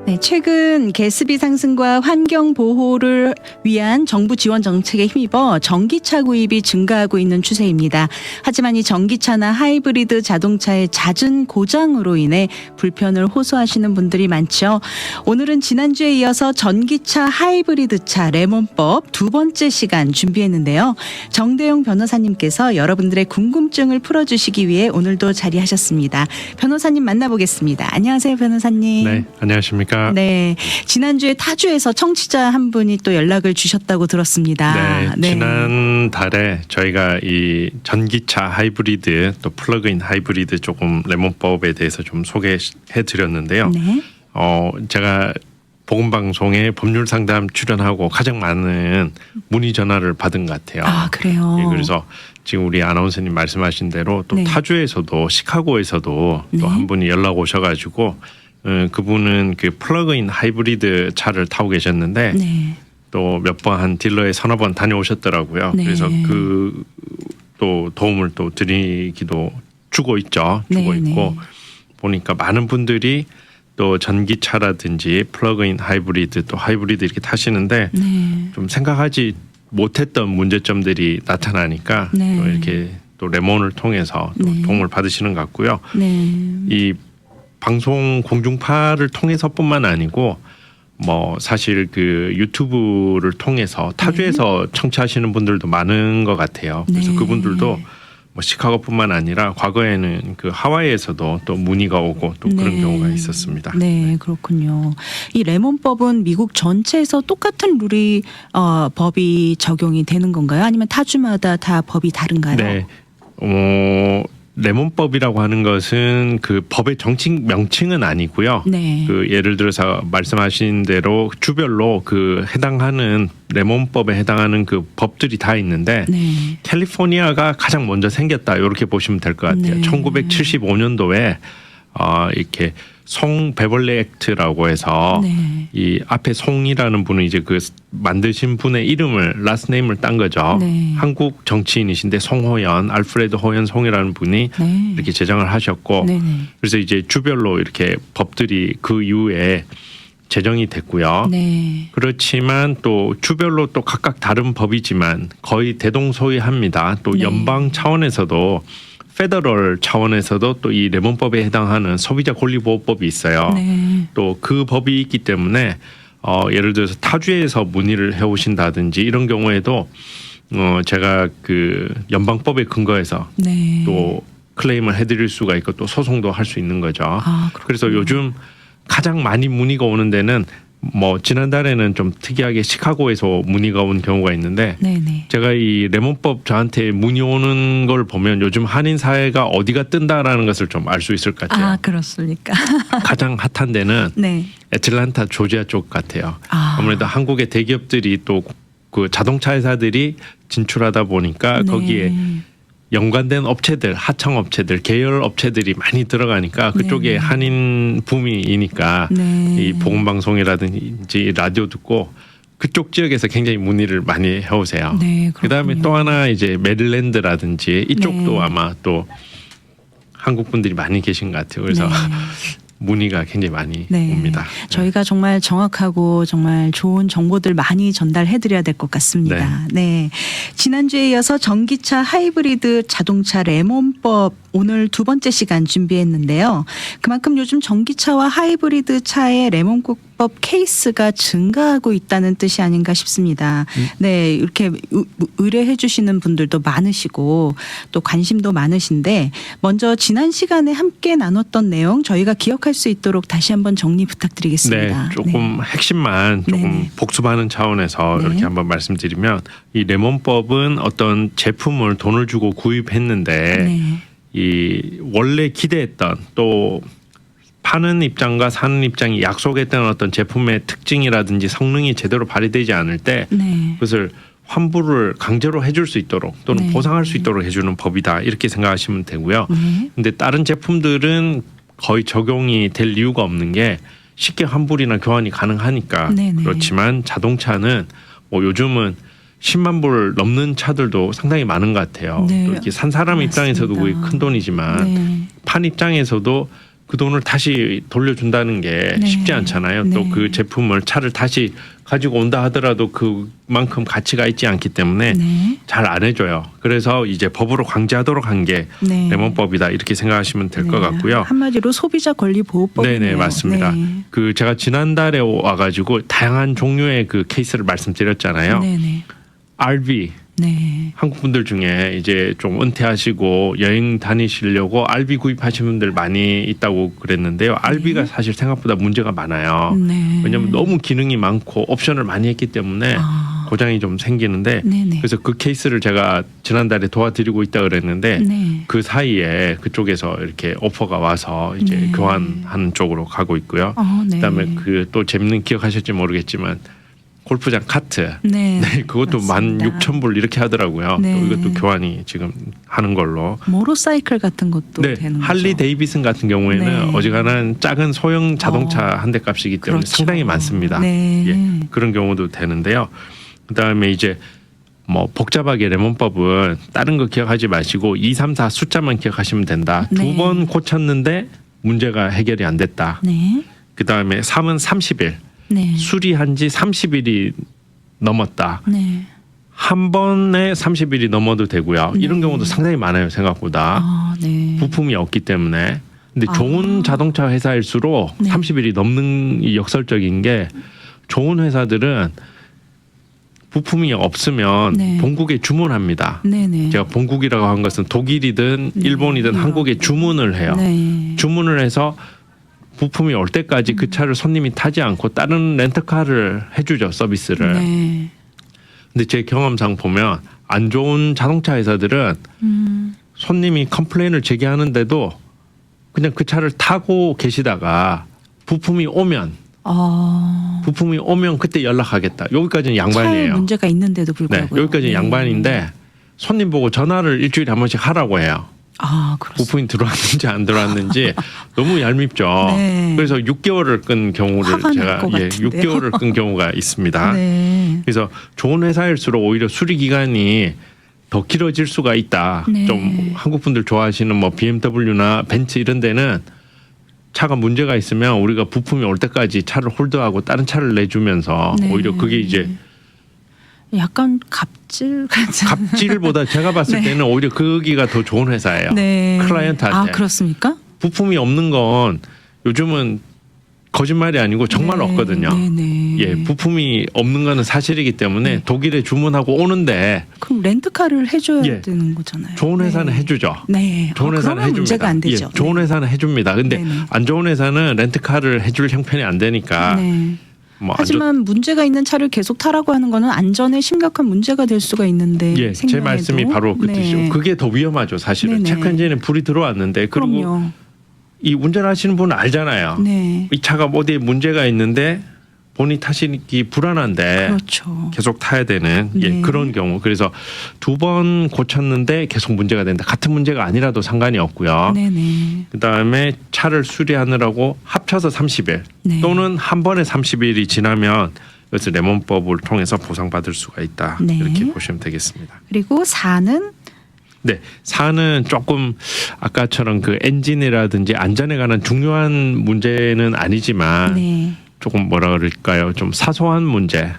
네, 최근 가스비 상승과 환경 보호를 위한 정부 지원 정책에 힘입어 전기차 구입이 증가하고 있는 추세입니다. 하지만 이 전기차나 하이브리드 자동차의 잦은 고장으로 인해 불편을 호소하시는 분들이 많죠. 오늘은 지난주에 이어서 전기차 하이브리드차 레몬법 두 번째 시간 준비했는데요. 정대용 변호사님께서 여러분들의 궁금증을 풀어주시기 위해 오늘도 자리하셨습니다. 변호사님 만나보겠습니다. 안녕하세요, 변호사님. 네, 안녕하십니까. 네, 지난주에 타주에서 청취자 한 분이 또 연락을 주셨다고 들었습니다. 네, 지난달에 저희가 이 전기차 하이브리드 또 플러그인 하이브리드 조금 레몬법에 대해서 좀 소개해 드렸는데요. 네. 제가 보건방송에 법률 상담 출연하고 가장 많은 문의 전화를 받은 것 같아요. 아, 그래요. 예, 그래서 지금 우리 아나운서님 말씀하신 대로 또 네. 타주에서도 시카고에서도 네. 또 한 분이 연락 오셔가지고 그분은 그 플러그인 하이브리드 차를 타고 계셨는데 네. 또 몇 번 한 딜러에 서너 번 다녀오셨더라고요. 네. 그래서 그 또 도움을 또 드리기도 주고 있죠. 주고 네, 있고 네. 보니까 많은 분들이 또 전기차라든지 플러그인 하이브리드 또 하이브리드 이렇게 타시는데 네. 좀 생각하지 못했던 문제점들이 나타나니까 네. 또 이렇게 또 레몬을 통해서 또 네. 도움을 받으시는 것 같고요. 네. 이 방송 공중파를 통해서뿐만 아니고 뭐 사실 그 유튜브를 통해서 타주에서 청취하시는 분들도 많은 것 같아요. 그래서 네. 그분들도 뭐 시카고뿐만 아니라 과거에는 그 하와이에서도 또 문의가 오고 또 그런 네. 경우가 있었습니다. 네, 그렇군요. 이 레몬법은 미국 전체에서 똑같은 룰이 법이 적용이 되는 건가요? 아니면 타주마다 다 법이 다른가요? 네. 레몬법이라고 하는 것은 그 법의 정식 명칭은 아니고요. 네. 그 예를 들어서 말씀하신 대로 주별로 그 해당하는 레몬법에 해당하는 그 법들이 다 있는데 네. 캘리포니아가 가장 먼저 생겼다 이렇게 보시면 될 것 같아요. 네. 1975년도에 이렇게 송 베벌리 액트라고 해서 네. 이 앞에 송이라는 분은 이제 그 만드신 분의 이름을 라스트 네임을 딴 거죠. 네. 한국 정치인이신데 송호연, 알프레드 호연 송이라는 분이 네. 이렇게 제정을 하셨고 네. 네. 그래서 이제 주별로 이렇게 법들이 그 이후에 제정이 됐고요. 네. 그렇지만 또 주별로 또 각각 다른 법이지만 거의 대동소이합니다. 또 네. 연방 차원에서도 페더럴 차원에서도 또 이 레몬법에 해당하는 소비자 권리보호법이 있어요. 네. 또 그 법이 있기 때문에 예를 들어서 타주에서 문의를 해오신다든지 이런 경우에도 제가 그 연방법에 근거해서 네. 또 클레임을 해드릴 수가 있고 또 소송도 할 수 있는 거죠. 아, 그래서 요즘 가장 많이 문의가 오는 데는 뭐 지난달에는 좀 특이하게 시카고에서 문의가 온 경우가 있는데 네네. 제가 이 레몬법 저한테 문의 오는 걸 보면 요즘 한인 사회가 어디가 뜬다라는 것을 좀 알 수 있을 것 같아요. 아, 그렇습니까? 가장 핫한 데는 네. 애틀란타 조지아 쪽 같아요. 아. 아무래도 한국의 대기업들이 또 그 자동차 회사들이 진출하다 보니까 네. 거기에 연관된 업체들, 하청 업체들, 계열 업체들이 많이 들어가니까 그쪽에 네. 한인 붐이니까 네. 이 보건방송이라든지 라디오 듣고 그쪽 지역에서 굉장히 문의를 많이 해오세요. 네, 그다음에 그렇군요. 또 하나 이제 메릴랜드라든지 이쪽도 네. 아마 또 한국 분들이 많이 계신 것 같아요. 그래서 네. 문의가 굉장히 많이 네. 옵니다. 저희가 정말 정확하고 정말 좋은 정보들 많이 전달해드려야 될 것 같습니다. 네. 지난주에 이어서 전기차 하이브리드 자동차 레몬법 오늘 두 번째 시간 준비했는데요. 그만큼 요즘 전기차와 하이브리드 차의 레몬법 케이스가 증가하고 있다는 뜻이 아닌가 싶습니다. 네, 이렇게 의뢰해 주시는 분들도 많으시고 또 관심도 많으신데 먼저 지난 시간에 함께 나눴던 내용 저희가 기억할 수 있도록 다시 한번 정리 부탁드리겠습니다. 네, 조금 핵심만 조금 네네. 복습하는 차원에서 네. 이렇게 한번 말씀드리면 이 레몬법은 어떤 제품을 돈을 주고 구입했는데 네. 이 원래 기대했던 또 파는 입장과 사는 입장이 약속했던 어떤 제품의 특징이라든지 성능이 제대로 발휘되지 않을 때 네. 그것을 환불을 강제로 해줄 수 있도록 또는 네. 보상할 수 있도록 해주는 법이다 이렇게 생각하시면 되고요. 네. 근데 다른 제품들은 거의 적용이 될 이유가 없는 게 쉽게 환불이나 교환이 가능하니까 네네. 그렇지만 자동차는 뭐 요즘은 10만 불 넘는 차들도 상당히 많은 것 같아요. 네. 또 이렇게 산 사람 맞습니다. 입장에서도 그게 큰 돈이지만 네. 판 입장에서도 그 돈을 다시 돌려준다는 게 네. 쉽지 않잖아요. 네. 또 그 제품을 차를 다시 가지고 온다 하더라도 그만큼 가치가 있지 않기 때문에 네. 잘 안 해줘요. 그래서 이제 법으로 강제하도록 한 게 네. 레몬법이다 이렇게 생각하시면 될 것 네. 같고요. 한마디로 소비자 권리 보호법이네요. 네네 맞습니다. 네. 그 제가 지난달에 와가지고 다양한 종류의 그 케이스를 말씀드렸잖아요. 네네. RV 네. 한국 분들 중에 이제 좀 은퇴하시고 여행 다니시려고 RV 구입하시는 분들 많이 있다고 그랬는데요. RV가 사실 생각보다 문제가 많아요. 네. 왜냐하면 너무 기능이 많고 옵션을 많이 했기 때문에 아. 고장이 좀 생기는데 네네. 그래서 그 케이스를 제가 지난달에 도와드리고 있다 그랬는데 네. 그 사이에 그쪽에서 이렇게 오퍼가 와서 이제 네. 교환하는 쪽으로 가고 있고요. 네. 그다음에 그 또 재밌는 기억하실지 모르겠지만 골프장 카트 네. 네, 그것도 맞습니다. 16,000불 이렇게 하더라고요. 네. 또 이것도 교환이 지금 하는 걸로. 모로사이클 같은 것도 네, 되는 거죠. 할리 데이비슨 같은 경우에는 네. 어지간한 작은 소형 자동차 한 대 값이기 때문에 그렇죠. 상당히 많습니다. 네. 예, 그런 경우도 되는데요. 그다음에 이제 뭐 복잡하게 레몬법은 다른 거 기억하지 마시고 2, 3, 4 숫자만 기억하시면 된다. 네. 2번 고쳤는데 문제가 해결이 안 됐다. 네. 그다음에 3은 30일. 네. 수리한 지 30일이 넘었다. 네. 한 번에 30일이 넘어도 되고요. 네. 이런 경우도 상당히 많아요. 생각보다. 아, 네. 부품이 없기 때문에. 근데 아. 좋은 자동차 회사일수록 네. 30일이 넘는 이 역설적인 게 좋은 회사들은 부품이 없으면 네. 본국에 주문합니다. 네네. 제가 본국이라고 한 것은 독일이든 네. 일본이든 유럽. 한국에 주문을 해요. 네. 주문을 해서 부품이 올 때까지 그 차를 손님이 타지 않고 다른 렌터카를 해주죠. 서비스를. 네. 근데 제 경험상 보면 안 좋은 자동차 회사들은 손님이 컴플레인을 제기하는데도 그냥 그 차를 타고 계시다가 부품이 오면 그때 연락하겠다. 여기까지는 차에 양반이에요. 문제가 있는데도 네, 불구하고 여기까지는 양반인데 손님 보고 전화를 일주일에 한 번씩 하라고 해요. 아, 그렇습니다. 부품이 들어왔는지 안 들어왔는지 너무 얄밉죠. 네. 그래서 6개월을 끈 경우를 화가 날 제가 것 같은데요. 6개월을 끈 경우가 있습니다. 네. 그래서 좋은 회사일수록 오히려 수리 기간이 더 길어질 수가 있다. 네. 좀 한국 분들 좋아하시는 뭐 BMW나 벤츠 이런 데는 차가 문제가 있으면 우리가 부품이 올 때까지 차를 홀드하고 다른 차를 내주면서 네. 오히려 그게 이제 약간 갑질 같은. 갑질보다 제가 봤을 네. 때는 오히려 거기가 더 좋은 회사예요. 네. 클라이언트한테. 아, 그렇습니까? 부품이 없는 건 요즘은 거짓말이 아니고 정말 네. 없거든요. 네네. 예, 부품이 없는 거는 사실이기 때문에 네. 독일에 주문하고 오는데 그럼 렌트카를 해줘야 예. 되는 거잖아요. 좋은 회사는 네. 해주죠. 네. 좋은 회사는 그러면 해줍니다. 문제가 안 되죠. 예, 좋은 네. 회사는 해줍니다. 근데 네네. 안 좋은 회사는 렌트카를 해줄 형편이 안 되니까 네. 뭐 안 좋. 하지만 문제가 있는 차를 계속 타라고 하는 거는 안전에 심각한 문제가 될 수가 있는데. 예, 제 생명에도. 말씀이 바로 그 뜻이죠. 네. 그게 더 위험하죠, 사실은. 네네. 체크엔진에 불이 들어왔는데 그리고 그럼요. 이 운전하시는 분은 알잖아요. 네. 이 차가 어디에 문제가 있는데 본인이 타시기 불안한데 그렇죠. 계속 타야 되는 예, 네. 그런 경우. 그래서 2번 고쳤는데 계속 문제가 된다. 같은 문제가 아니라도 상관이 없고요. 네네. 그다음에 차를 수리하느라고 합쳐서 30일 네. 또는 한 번에 30일이 지나면 이것을 레몬법을 통해서 보상받을 수가 있다. 네. 이렇게 보시면 되겠습니다. 그리고 4는 네, 4는 조금 아까처럼 그 엔진이라든지 안전에 관한 중요한 문제는 아니지만 네. 조금 뭐라 그럴까요? 좀 사소한 문제,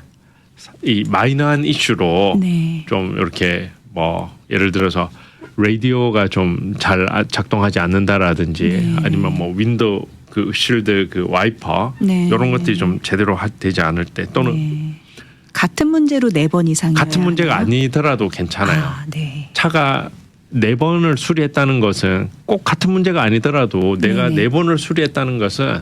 이 마이너한 이슈로 네. 좀 이렇게 뭐 예를 들어서 라디오가 좀 잘 작동하지 않는다라든지 네. 아니면 뭐 윈도우 그 실드 그 와이퍼 네. 이런 것들이 좀 제대로 되지 않을 때 또는 네. 같은 문제로 4번 이상이어야 같은 문제가 하나요? 아니더라도 괜찮아요. 아, 네. 차가 4번을 수리했다는 것은 꼭 같은 문제가 아니더라도 내가 네네. 4번을 수리했다는 것은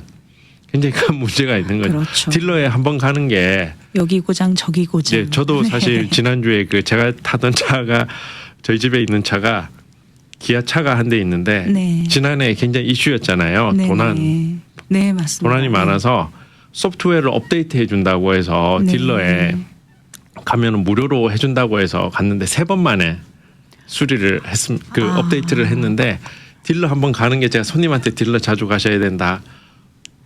굉장히 큰 문제가 있는 거죠. 그렇죠. 딜러에 한번 가는 게 여기 고장 저기 고장. 이제 저도 사실 지난주에 그 제가 타던 차가 저희 집에 있는 차가 기아 차가 한 대 있는데 네. 지난해 굉장히 이슈였잖아요. 네네. 도난. 네, 맞습니다. 도난이 많아서 소프트웨어를 업데이트 해준다고 해서 네. 딜러에 가면은 무료로 해준다고 해서 갔는데 3번 만에 수리를 그 업데이트를 했는데 딜러 한번 가는 게 제가 손님한테 딜러 자주 가셔야 된다.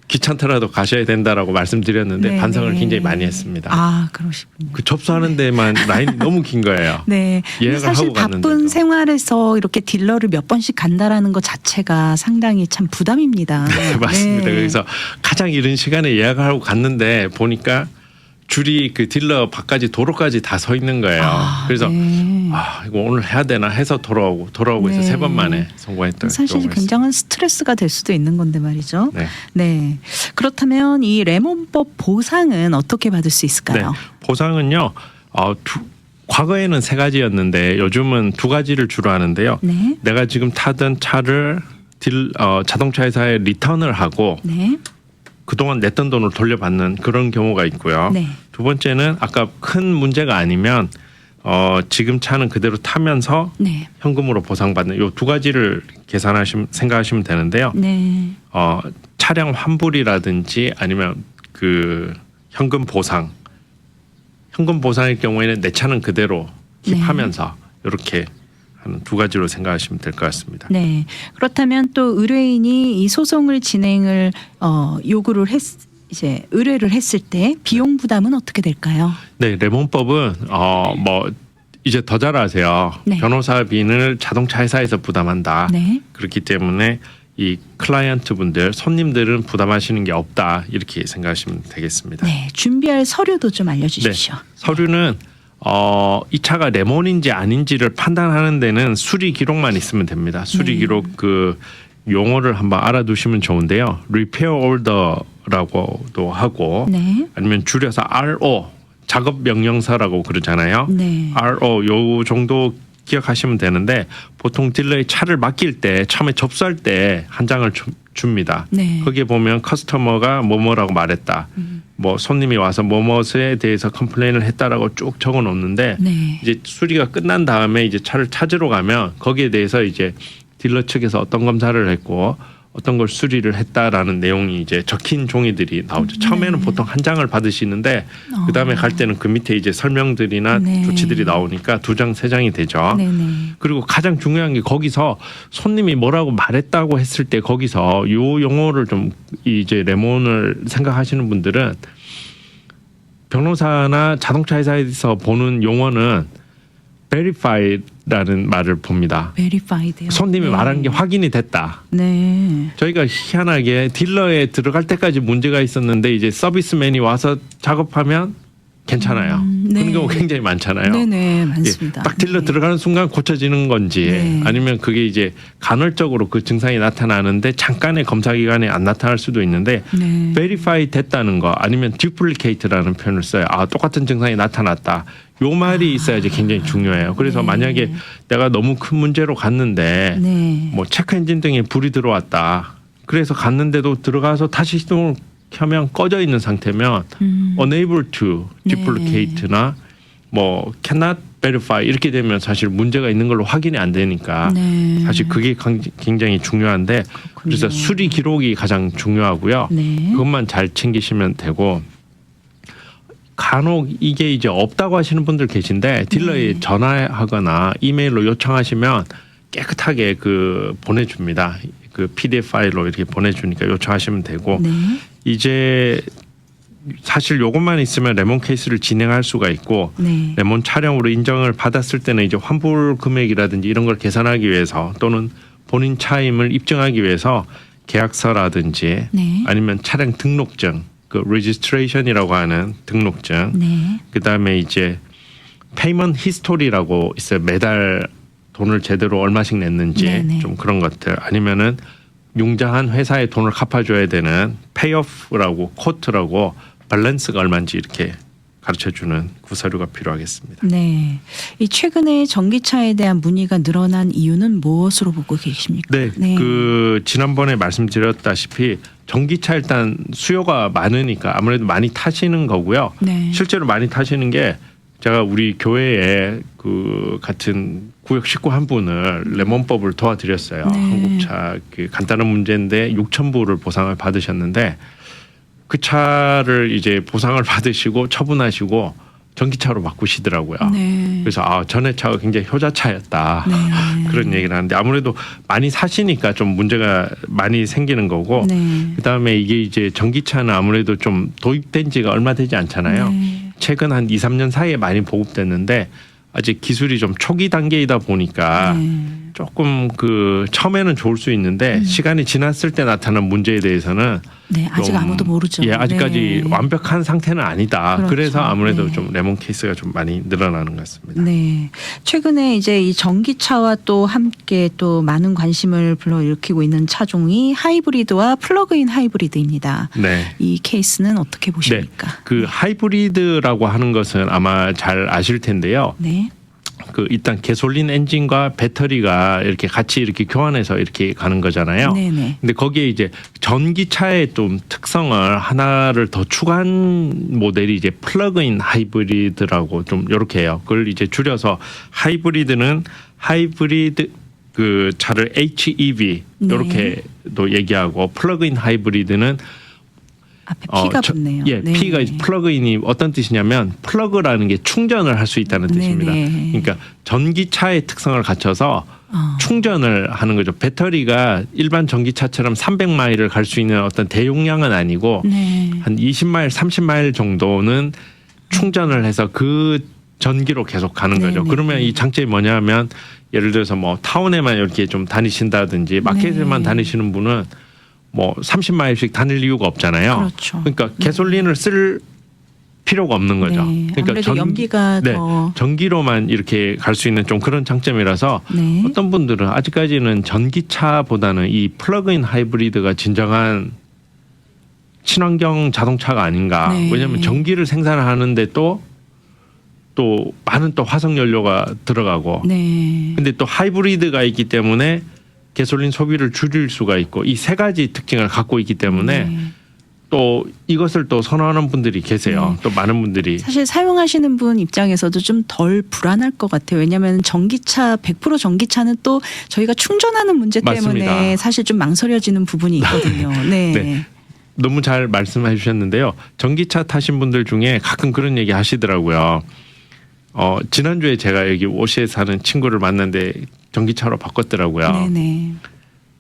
귀찮더라도 가셔야 된다라고 말씀드렸는데 네, 반성을 네. 굉장히 많이 했습니다. 아, 그러시군요. 그 접수하는 데만 라인이 너무 긴 거예요. 네. 근데 예약을 사실 하고 바쁜 갔는데도. 생활에서 이렇게 딜러를 몇 번씩 간다라는 것 자체가 상당히 참 부담입니다. 네, 맞습니다. 네. 그래서 가장 이른 시간에 예약을 하고 갔는데 보니까 줄이 그 딜러 밖까지 도로까지 다 서 있는 거예요. 그래서 네. 이거 오늘 해야 되나 해서 돌아오고 해서 네. 3번 만에 성공했던 사실 경우가 굉장한 스트레스가 될 수도 있는 건데 말이죠. 있습니다. 네. 네. 그렇다면 이 레몬법 보상은 어떻게 받을 수 네. 있을까요? 보상은요. 과거에는 3가지였는데 요즘은 2가지를 주로 하는데요. 네. 내가 지금 타던 차를 자동차 회사에 리턴을 하고 네. 그동안 냈던 돈을 돌려받는 그런 경우가 있고요. 네. 두 번째는 아까 큰 문제가 아니면 지금 차는 그대로 타면서 네. 현금으로 보상받는 요 2가지를 생각하시면 되는데요. 네. 차량 환불이라든지 아니면 그 현금 보상. 현금 보상일 경우에는 내 차는 그대로 킵하면서 이렇게 한 2가지로 생각하시면 될 것 같습니다. 네. 그렇다면 또 의뢰인이 이 소송을 진행을 요구를 이제 의뢰를 했을 때 비용 부담은 어떻게 될까요? 네, 레몬법은 뭐 이제 더 잘 아세요. 네. 변호사비는 자동차 회사에서 부담한다. 네. 그렇기 때문에 이 클라이언트 분들, 손님들은 부담하시는 게 없다. 이렇게 생각하시면 되겠습니다. 네. 준비할 서류도 좀 알려주십시오. 서류는 이 차가 레몬인지 아닌지를 판단하는 데는 수리 기록만 있으면 됩니다. 수리 네. 기록 그 용어를 한번 알아두시면 좋은데요. Repair Order라고도 하고 네. 아니면 줄여서 RO 작업 명령서라고 그러잖아요. 네. RO 요 정도 기억하시면 되는데 보통 딜러의 차를 맡길 때 처음에 접수할 때 한 장을 줍니다. 네. 거기에 보면 커스터머가 뭐뭐라고 말했다. 뭐 손님이 와서 뭐뭐에 대해서 컴플레인을 했다라고 쭉 적어 놓는데 네. 이제 수리가 끝난 다음에 이제 차를 찾으러 가면 거기에 대해서 이제 딜러 측에서 어떤 검사를 했고 어떤 걸 수리를 했다라는 내용이 이제 적힌 종이들이 나오죠. 처음에는 보통 한 장을 받으시는데 그 다음에 갈 때는 그 밑에 이제 설명들이나 네. 조치들이 나오니까 2장, 3장이 되죠. 네네. 그리고 가장 중요한 게 거기서 손님이 뭐라고 말했다고 했을 때 거기서 요 용어를 좀 이제 레몬을 생각하시는 분들은 변호사나 자동차 회사에서 보는 용어는 verify라는 말을 봅니다. 베리파이드요. 손님이 네. 말한 게 확인이 됐다. 네. 저희가 희한하게 딜러에 들어갈 때까지 문제가 있었는데 이제 서비스맨이 와서 작업하면 괜찮아요. 네. 그런 경우 굉장히 많잖아요. 네네 많습니다. 예, 딱 딜러 네. 들어가는 순간 고쳐지는 건지 네. 아니면 그게 이제 간헐적으로 그 증상이 나타나는데 잠깐의 검사 기간에 안 나타날 수도 있는데 네. verify 됐다는 거 아니면 duplicate라는 표현을 써요. 똑같은 증상이 나타났다. 요 말이 있어야지 굉장히 중요해요. 그래서 네. 만약에 내가 너무 큰 문제로 갔는데 네. 뭐 체크 엔진 등에 불이 들어왔다. 그래서 갔는데도 들어가서 다시 시동을 켜면 꺼져 있는 상태면 unable to duplicate나 뭐 cannot verify 이렇게 되면 사실 문제가 있는 걸로 확인이 안 되니까 네. 사실 그게 굉장히 중요한데 그래서 수리 기록이 가장 중요하고요. 네. 그것만 잘 챙기시면 되고 간혹 이게 이제 없다고 하시는 분들 계신데 딜러에 네. 전화하거나 이메일로 요청하시면 깨끗하게 그 보내줍니다. 그 PDF 파일로 이렇게 보내주니까 요청하시면 되고 네. 이제 사실 요것만 있으면 레몬 케이스를 진행할 수가 있고 네. 레몬 차량으로 인정을 받았을 때는 이제 환불 금액이라든지 이런 걸 계산하기 위해서 또는 본인 차임을 입증하기 위해서 계약서라든지 네. 아니면 차량 등록증 그 registration이라고 하는 등록증 네. 그다음에 이제 payment history라고 있어요. 매달 돈을 제대로 얼마씩 냈는지 네네. 좀 그런 것들 아니면은 융자한 회사에 돈을 갚아줘야 되는 payoff라고 코트라고 밸런스가 얼마인지 이렇게 가르쳐주는 구서류가 필요하겠습니다. 네. 이 최근에 전기차에 대한 문의가 늘어난 이유는 무엇으로 보고 계십니까? 네, 그 지난번에 말씀드렸다시피 전기차 일단 수요가 많으니까 아무래도 많이 타시는 거고요. 네. 실제로 많이 타시는 게 제가 우리 교회에 그 같은 구역 식구 한 분을 레몬법을 도와드렸어요. 네. 한국차 그 간단한 문제인데 6,000불을 보상을 받으셨는데 그 차를 이제 보상을 받으시고 처분하시고 전기차로 바꾸시더라고요. 네. 그래서 전에 차가 굉장히 효자차였다. 네. 그런 얘기를 하는데 아무래도 많이 사시니까 좀 문제가 많이 생기는 거고 네. 그다음에 이게 이제 전기차는 아무래도 좀 도입된 지가 얼마 되지 않잖아요. 네. 최근 한 2, 3년 사이에 많이 보급됐는데 아직 기술이 좀 초기 단계이다 보니까 네. 조금 그 처음에는 좋을 수 있는데 시간이 지났을 때 나타난 문제에 대해서는 네, 아직 좀, 아무도 모르죠. 예, 아직까지 네. 완벽한 상태는 아니다. 그렇죠. 그래서 아무래도 네. 좀 레몬 케이스가 좀 많이 늘어나는 것 같습니다. 네. 최근에 이제 이 전기차와 또 함께 또 많은 관심을 불러일으키고 있는 차종이 하이브리드와 플러그인 하이브리드입니다. 네. 이 케이스는 어떻게 보십니까? 그 하이브리드라고 하는 것은 아마 잘 아실 텐데요. 네. 그 일단 가솔린 엔진과 배터리가 이렇게 같이 이렇게 교환해서 이렇게 가는 거잖아요. 네네. 근데 거기에 이제 전기차의 좀 특성을 하나를 더 추가한 모델이 이제 플러그인 하이브리드라고 좀 이렇게 해요. 그걸 이제 줄여서 하이브리드는 하이브리드 그 차를 HEV 네. 이렇게도 얘기하고 플러그인 하이브리드는 앞에 P가 붙네요. 예, 네. P가 플러그인이 어떤 뜻이냐면 플러그라는 게 충전을 할 수 있다는 뜻입니다. 네네. 그러니까 전기차의 특성을 갖춰서 어. 충전을 하는 거죠. 배터리가 일반 전기차처럼 300마일을 갈 수 있는 어떤 대용량은 아니고 네. 한 20마일, 30마일 정도는 충전을 해서 그 전기로 계속 가는 거죠. 네네. 그러면 이 장점이 뭐냐면 예를 들어서 뭐 타운에만 이렇게 좀 다니신다든지 마켓에만 네. 다니시는 분은 뭐 30마일씩 다닐 이유가 없잖아요. 그렇죠. 그러니까 가솔린을 쓸 필요가 없는 거죠. 네. 그러니까 아무래도 연비가 더 전기로만 이렇게 갈 수 있는 좀 그런 장점이라서 네. 어떤 분들은 아직까지는 전기차보다는 이 플러그인 하이브리드가 진정한 친환경 자동차가 아닌가. 네. 왜냐하면 전기를 생산하는데 또 많은 또 화석 연료가 들어가고 네. 근데 또 하이브리드가 있기 때문에 가솔린 소비를 줄일 수가 있고 이 세 가지 특징을 갖고 있기 때문에 네. 또 이것을 또 선호하는 분들이 계세요. 네. 또 많은 분들이 사실 사용하시는 분 입장에서도 좀 덜 불안할 것 같아요. 왜냐하면 전기차 100% 전기차는 또 저희가 충전하는 문제 때문에 맞습니다. 사실 좀 망설여지는 부분이 있거든요. 네. 네. 너무 잘 말씀해 주셨는데요. 전기차 타신 분들 중에 가끔 그런 얘기 하시더라고요. 지난주에 제가 여기 오시에 사는 친구를 만났는데 전기차로 바꿨더라고요. 네네.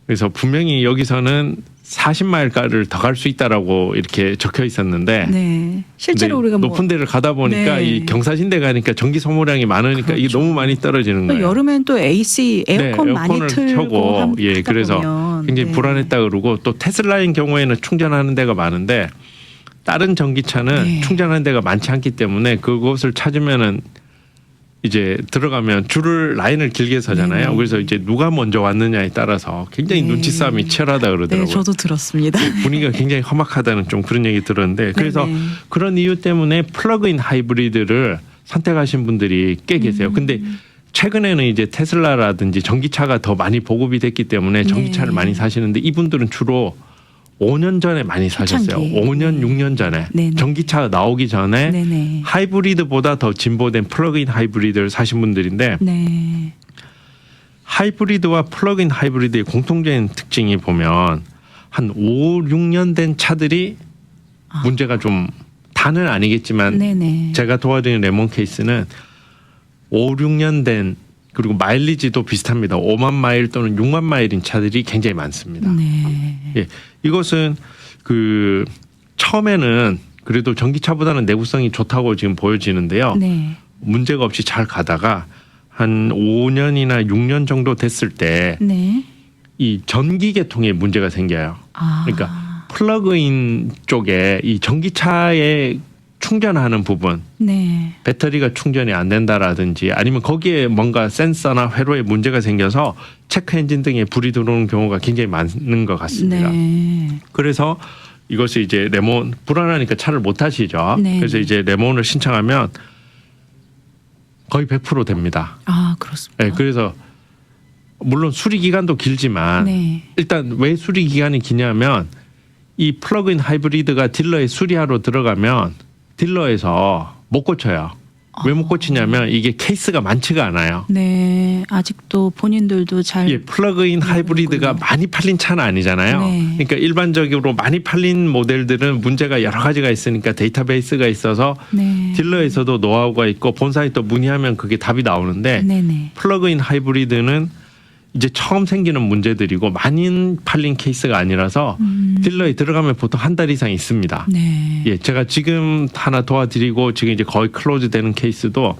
그래서 분명히 여기서는 40마일가를 더 갈 수 있다라고 이렇게 적혀 있었는데 네. 실제로 근데 우리가 뭐 높은 데를 가다 보니까 네. 이 경사진대 가니까 전기 소모량이 많으니까 이게 그렇죠. 너무 많이 떨어지는 또 거예요. 여름엔 또 AC 에어컨 네, 많이 에어컨을 틀고 켜고 예, 하다 그래서 보면. 굉장히 네. 불안했다 그러고 또 테슬라인 경우에는 충전하는 데가 많은데 다른 전기차는 네. 충전하는 데가 많지 않기 때문에 그곳을 찾으면은 이제 들어가면 줄을 라인을 길게 서잖아요. 네네. 그래서 이제 누가 먼저 왔느냐에 따라서 굉장히 네. 눈치 싸움이 치열하다 그러더라고요. 네, 저도 들었습니다. 분위기가 굉장히 험악하다는 좀 그런 얘기 들었는데 그래서 네네. 그런 이유 때문에 플러그인 하이브리드를 선택하신 분들이 꽤 계세요. 근데 최근에는 이제 테슬라라든지 전기차가 더 많이 보급이 됐기 때문에 전기차를 네. 많이 사시는데 이분들은 주로 5년 전에 많이 사셨어요. 초창기. 5년, 6년 전에 네네. 전기차가 나오기 전에 네네. 하이브리드보다 더 진보된 플러그인 하이브리드를 사신 분들인데 네. 하이브리드와 플러그인 하이브리드의 공통적인 특징이 보면 한 5, 6년 된 차들이 문제가 좀 다는 아니겠지만 네네. 제가 도와드리는 레몬 케이스는 5, 6년 된 그리고 마일리지도 비슷합니다. 5만 마일 또는 6만 마일인 차들이 굉장히 많습니다. 네. 예, 이것은 그 처음에는 그래도 전기차보다는 내구성이 좋다고 지금 보여지는데요. 네. 문제가 없이 잘 가다가 한 5년이나 6년 정도 됐을 때 네. 이 전기 계통에 문제가 생겨요. 아. 그러니까 플러그인 쪽에 이 전기차에 충전하는 부분, 네. 배터리가 충전이 안 된다라든지 아니면 거기에 뭔가 센서나 회로에 문제가 생겨서 체크 엔진 등에 불이 들어오는 경우가 굉장히 많은 것 같습니다. 네. 그래서 이것을 이제 레몬 불안하니까 차를 못 타시죠. 네. 그래서 이제 레몬을 신청하면 거의 100% 됩니다. 아, 그렇습니다. 네, 그래서 물론 수리 기간도 길지만 네. 일단 왜 수리 기간이 기냐면 이 플러그인 하이브리드가 딜러에 수리하러 들어가면 딜러에서 못 고쳐요. 왜 못 고치냐면 이게 케이스가 많지가 않아요. 네, 아직도 본인들도 잘. 예, 플러그인 하이브리드가 많이 팔린 차는 아니잖아요. 네. 그러니까 일반적으로 많이 팔린 모델들은 문제가 여러 가지가 있으니까 데이터베이스가 있어서 네. 딜러에서도 노하우가 있고 본사에 또 문의하면 그게 답이 나오는데 네네. 플러그인 하이브리드는 이제 처음 생기는 문제들이고 많이 팔린 케이스가 아니라서 딜러에 들어가면 보통 한 달 이상 있습니다. 네. 예, 제가 지금 하나 도와드리고 지금 이제 거의 클로즈 되는 케이스도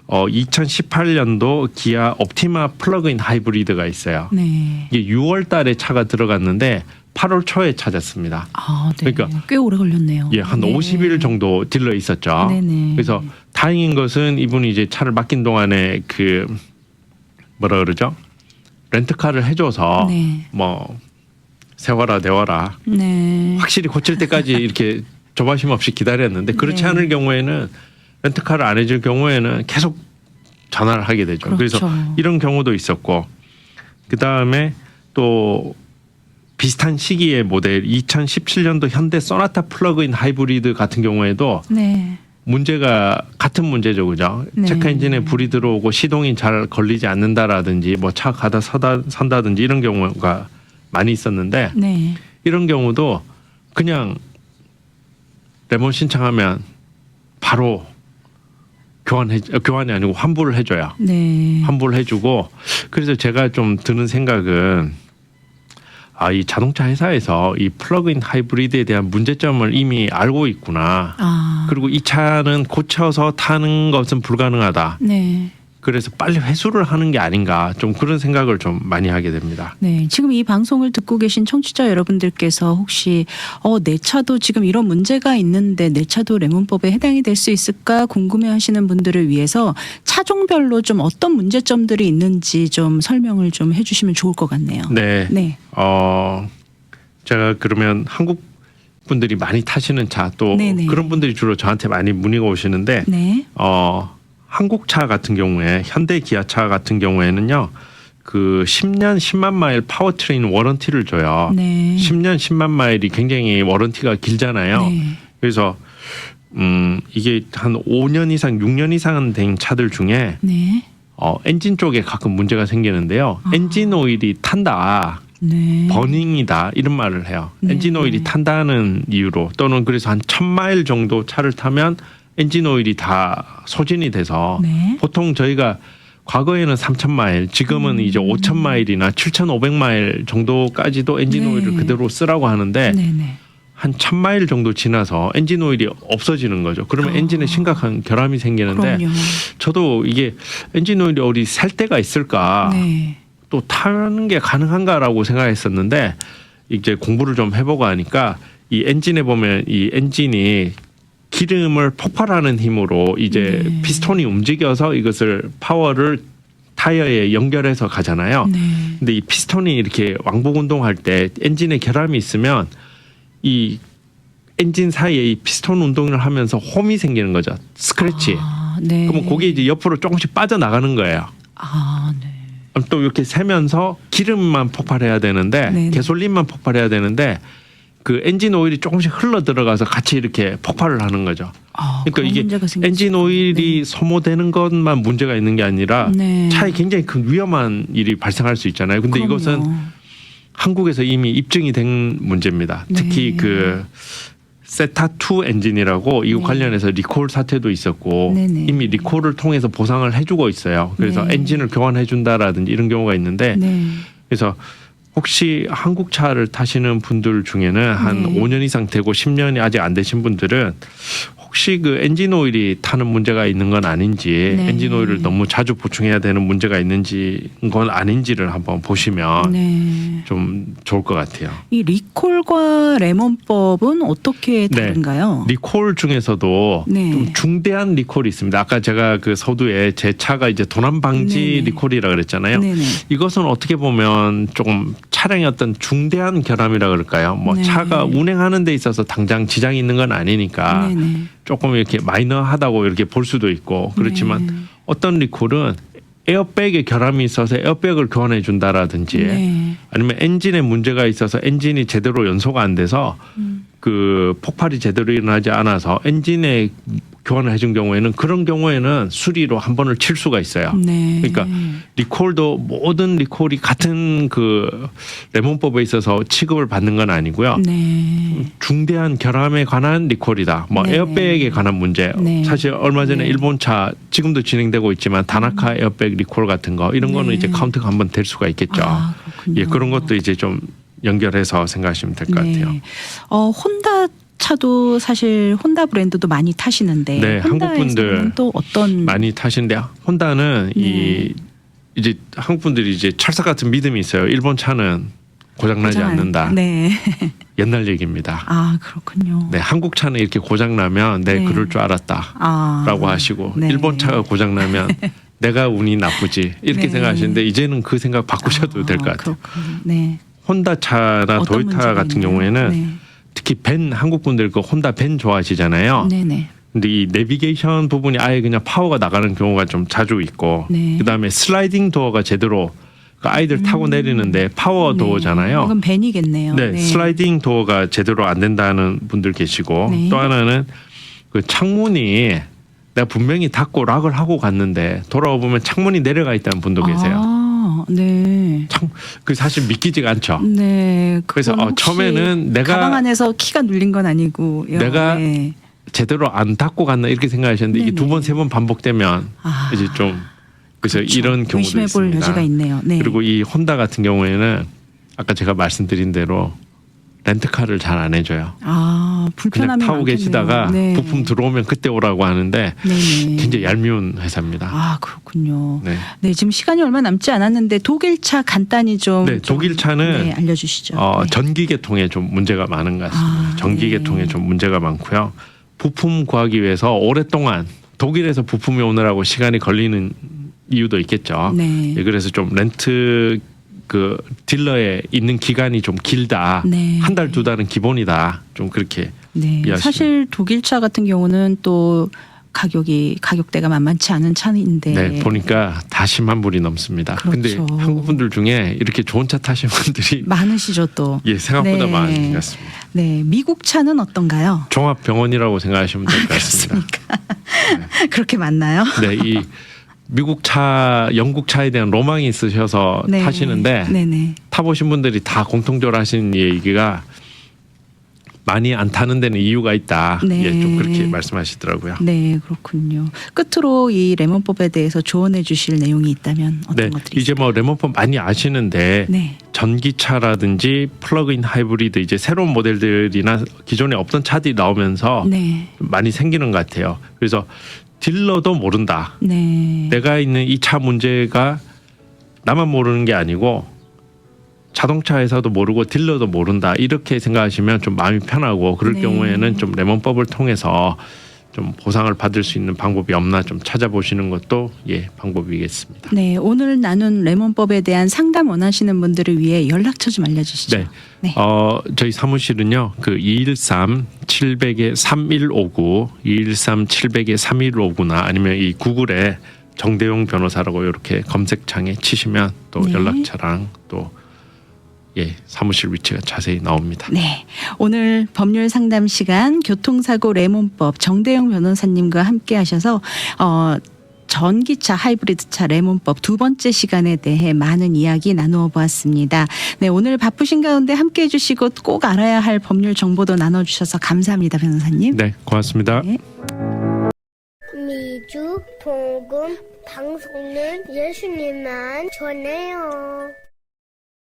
2018년도 기아 옵티마 플러그인 하이브리드가 있어요. 네. 이게 6월 달에 차가 들어갔는데 8월 초에 찾았습니다. 아, 네. 그러니까 꽤 오래 걸렸네요. 예, 한 네. 50일 정도 딜러 있었죠. 네네. 그래서 다행인 것은 이분이 이제 차를 맡긴 동안에 그 뭐라 그러죠? 렌트카를 해줘서 네. 뭐 세워라 내워라 네. 확실히 고칠 때까지 이렇게 조바심 없이 기다렸는데 그렇지 네. 않을 경우에는 렌트카를 안 해줄 경우에는 계속 전화를 하게 되죠. 그렇죠. 그래서 이런 경우도 있었고 그 다음에 또 비슷한 시기의 모델 2017년도 현대 소나타 플러그인 하이브리드 같은 경우에도 네. 문제가 같은 문제죠, 그죠? 네. 체크 엔진에 불이 들어오고 시동이 잘 걸리지 않는다라든지 뭐 차 가다 선다든지 이런 경우가 많이 있었는데 네. 이런 경우도 그냥 레몬 신청하면 바로 교환이 아니고 환불을 해줘요. 네. 환불을 해주고 그래서 제가 좀 드는 생각은 이 자동차 회사에서 이 플러그인 하이브리드에 대한 문제점을 이미 알고 있구나. 아. 그리고 이 차는 고쳐서 타는 것은 불가능하다. 네. 그래서 빨리 회수를 하는 게 아닌가 좀 그런 생각을 좀 많이 하게 됩니다. 네, 지금 이 방송을 듣고 계신 청취자 여러분들께서 혹시 내 차도 지금 이런 문제가 있는데 내 차도 레몬법에 해당이 될 수 있을까 궁금해하시는 분들을 위해서 차종별로 좀 어떤 문제점들이 있는지 좀 설명을 좀 해주시면 좋을 것 같네요. 네. 네. 제가 그러면 한국 분들이 많이 타시는 차 또 네네. 그런 분들이 주로 저한테 많이 문의가 오시는데 네. 한국 차 같은 경우에 현대 기아차 같은 경우에는요. 그 10년 10만 마일 파워트레인 워런티를 줘요. 네. 10년 10만 마일이 굉장히 워런티가 길잖아요. 네. 그래서 이게 한 5년 이상 6년 이상 된 차들 중에 네. 엔진 쪽에 가끔 문제가 생기는데요. 엔진 오일이 탄다. 네. 버닝이다 이런 말을 해요. 네. 엔진 오일이 탄다는 이유로 또는 그래서 한 1000마일 정도 차를 타면 엔진 오일이 다 소진이 돼서 네. 보통 저희가 과거에는 3000마일 지금은 이제 5000마일이나 7500마일 정도까지도 엔진 네. 오일을 그대로 쓰라고 하는데 네네. 한 1000마일 정도 지나서 엔진 오일이 없어지는 거죠. 그러면 엔진에 심각한 결함이 생기는데 그럼요. 저도 이게 엔진 오일이 어디 살 때가 있을까 네. 또 타는 게 가능한가라고 생각했었는데 이제 공부를 좀 해보고 하니까 이 엔진에 보면 이 엔진이 기름을 폭발하는 힘으로 이제 네. 피스톤이 움직여서 이것을 파워를 타이어에 연결해서 가잖아요. 네. 근데 이 피스톤이 이렇게 왕복 운동할 때 엔진에 결함이 있으면 이 엔진 사이에 이 피스톤 운동을 하면서 홈이 생기는 거죠. 스크래치. 아, 네. 그러면 그게 이제 옆으로 조금씩 빠져나가는 거예요. 아, 네. 그럼 또 이렇게 세면서 기름만 폭발해야 되는데 네네. 개솔린만 폭발해야 되는데 그 엔진 오일이 조금씩 흘러 들어가서 같이 이렇게 폭발을 하는 거죠. 아, 그러니까 그런 이게 문제가 생길 엔진 수 오일이 있군요. 소모되는 것만 문제가 있는 게 아니라 네. 차에 굉장히 큰 위험한 일이 발생할 수 있잖아요. 근데 그럼요. 이것은 한국에서 이미 입증이 된 문제입니다. 네. 특히 그 세타2 엔진이라고 이거 네. 관련해서 리콜 사태도 있었고 네네. 이미 리콜을 통해서 보상을 해주고 있어요. 그래서 네. 엔진을 교환해준다라든지 이런 경우가 있는데 네. 그래서 혹시 한국 차를 타시는 분들 중에는 한 네. 5년 이상 되고 10년이 아직 안 되신 분들은 혹시 그 엔진 오일이 타는 문제가 있는 건 아닌지 네. 엔진 오일을 너무 자주 보충해야 되는 문제가 있는지 건 아닌지를 한번 보시면 네. 좀 좋을 것 같아요. 이 리콜과 레몬법은 어떻게 네. 다른가요? 리콜 중에서도 네. 좀 중대한 리콜이 있습니다. 아까 제가 그 서두에 제 차가 이제 도난 방지 네네. 리콜이라 그랬잖아요. 네네. 이것은 어떻게 보면 조금 차량의 어떤 중대한 결함이라 그럴까요? 뭐 네. 차가 운행하는 데 있어서 당장 지장이 있는 건 아니니까 네네. 조금 이렇게 마이너하다고 이렇게 볼 수도 있고 그렇지만 네. 어떤 리콜은 에어백에 결함이 있어서 에어백을 교환해 준다라든지 네. 아니면 엔진에 문제가 있어서 엔진이 제대로 연소가 안 돼서 그 폭발이 제대로 일어나지 않아서 엔진에 교환을 해준 경우에는 그런 경우에는 수리로 한 번을 칠 수가 있어요. 네. 그러니까 리콜도 모든 리콜이 같은 그 레몬법에 있어서 취급을 받는 건 아니고요. 네. 중대한 결함에 관한 리콜이다. 뭐 네. 에어백에 관한 문제. 네. 사실 얼마 전에 네. 일본 차 지금도 진행되고 있지만 다나카 에어백 리콜 같은 거 이런 거는 네. 이제 카운트가 한번 될 수가 있겠죠. 아, 그렇군요. 예, 그런 것도 이제 좀 연결해서 생각하시면 될 것 같아요. 혼다 차도 사실 혼다 브랜드도 많이 타시는데 네, 한국 분들 혼다에서는 또 어떤 많이 타시는데요. 혼다는 네. 이제 한국 분들이 이제 철사 같은 믿음이 있어요. 일본 차는 고장나지 고장 안- 않는다. 네. 옛날 얘기입니다. 아, 그렇군요. 네, 한국 차는 이렇게 고장나면 네. 그럴 줄 알았다. 아. 라고 하시고 네. 일본 차가 고장나면 내가 운이 나쁘지 이렇게 네. 생각하시는데 이제는 그 생각 바꾸셔도 될 것 같아요. 그렇군요. 네. 혼다 차나 어떤 도요타 문제가 같은 있나요? 경우에는 네. 특히 벤 한국 분들 그 혼다 벤 좋아하시잖아요. 네네. 근데 이 내비게이션 부분이 아예 그냥 파워가 나가는 경우가 좀 자주 있고 네. 그다음에 슬라이딩 도어가 제대로 그 아이들 타고 내리는데 파워 네. 도어잖아요. 이건 벤이겠네요. 네, 슬라이딩 도어가 제대로 안 된다는 분들 계시고 네. 또 하나는 그 창문이 내가 분명히 닫고 락을 하고 갔는데 돌아와 보면 창문이 내려가 있다는 분도 계세요. 아, 네. 그 사실 믿기지가 않죠. 네. 그래서 그건 혹시 처음에는 내가 가방 안에서 키가 눌린 건 아니고 내가 네. 제대로 안 닫고 갔나 이렇게 생각하셨는데 네네. 이 두 번 세 번 반복되면 아, 이제 좀 그래서 그렇죠. 이런 경우도 의심해 볼 있습니다. 여지가 있네요. 네. 그리고 이 혼다 같은 경우에는 아까 제가 말씀드린 대로 렌트카를 잘 안 해줘요. 아, 그냥 불편함이 타고 많겠네요. 계시다가 네. 부품 들어오면 그때 오라고 하는데 네네. 굉장히 얄미운 회사입니다. 아, 그렇군요. 네. 네, 지금 시간이 얼마 남지 않았는데 독일차 간단히 좀 네, 독일 차는 네, 알려주시죠. 네. 전기 계통에 좀 문제가 많은 것 같습니다. 아, 전기 네. 계통에 좀 문제가 많고요. 부품 구하기 위해서 오랫동안 독일에서 부품이 오느라고 시간이 걸리는 이유도 있겠죠. 네. 예, 그래서 좀 렌트 그 딜러에 있는 기간이 좀 길다. 네. 한 달 두 달은 기본이다. 좀 그렇게 네. 이해하시면. 사실 독일차 같은 경우는 또 가격대가 만만치 않은 차인데. 네, 보니까 다 10만 불이 넘습니다. 근데 그렇죠. 한국 분들 중에 이렇게 좋은 차 타시는 분들이 많으시죠 또. 예, 생각보다 네. 많은 것 같습니다. 네, 미국 차는 어떤가요? 종합병원이라고 생각하시면 될 것 같습니다. 그렇게 많나요? 네, 이 미국 차, 영국 차에 대한 로망이 있으셔서 네. 타시는데 네네. 타보신 분들이 다 공통적으로 하시는 얘기가 많이 안 타는 데는 이유가 있다. 네. 예, 좀 그렇게 말씀하시더라고요. 네, 그렇군요. 끝으로 이 레몬법에 대해서 조언해 주실 내용이 있다면 어떤 네, 것들이 이제 뭐 레몬법 많이 아시는데 네. 전기차라든지 플러그인 하이브리드 이제 새로운 모델들이나 기존에 없던 차들이 나오면서 네. 많이 생기는 것 같아요. 그래서 딜러도 모른다. 네. 내가 있는 이 차 문제가 나만 모르는 게 아니고 자동차 회사도 모르고 딜러도 모른다. 이렇게 생각하시면 좀 마음이 편하고 그럴 네. 경우에는 좀 레몬법을 통해서 좀 보상을 받을 수 있는 방법이 없나 좀 찾아보시는 것도 예, 방법이겠습니다. 네, 오늘 나눈 레몬법에 대한 상담 원하시는 분들을 위해 연락처 좀 알려주시죠. 네. 네. 저희 사무실은요. 그 213-700-3159, 213-700-3159나 아니면 이 구글에 정대용 변호사라고 이렇게 검색창에 치시면 또 네. 연락처랑 또 예, 사무실 위치가 자세히 나옵니다. 네, 오늘 법률 상담 시간 교통사고 레몬법 정대용 변호사님과 함께 하셔서 전기차 하이브리드차 레몬법 두 번째 시간에 대해 많은 이야기 나누어 보았습니다. 네, 오늘 바쁘신 가운데 함께 해주시고 꼭 알아야 할 법률 정보도 나눠주셔서 감사합니다, 변호사님. 네, 고맙습니다. 네. 미주 복음 방송은 예수님만 전해요.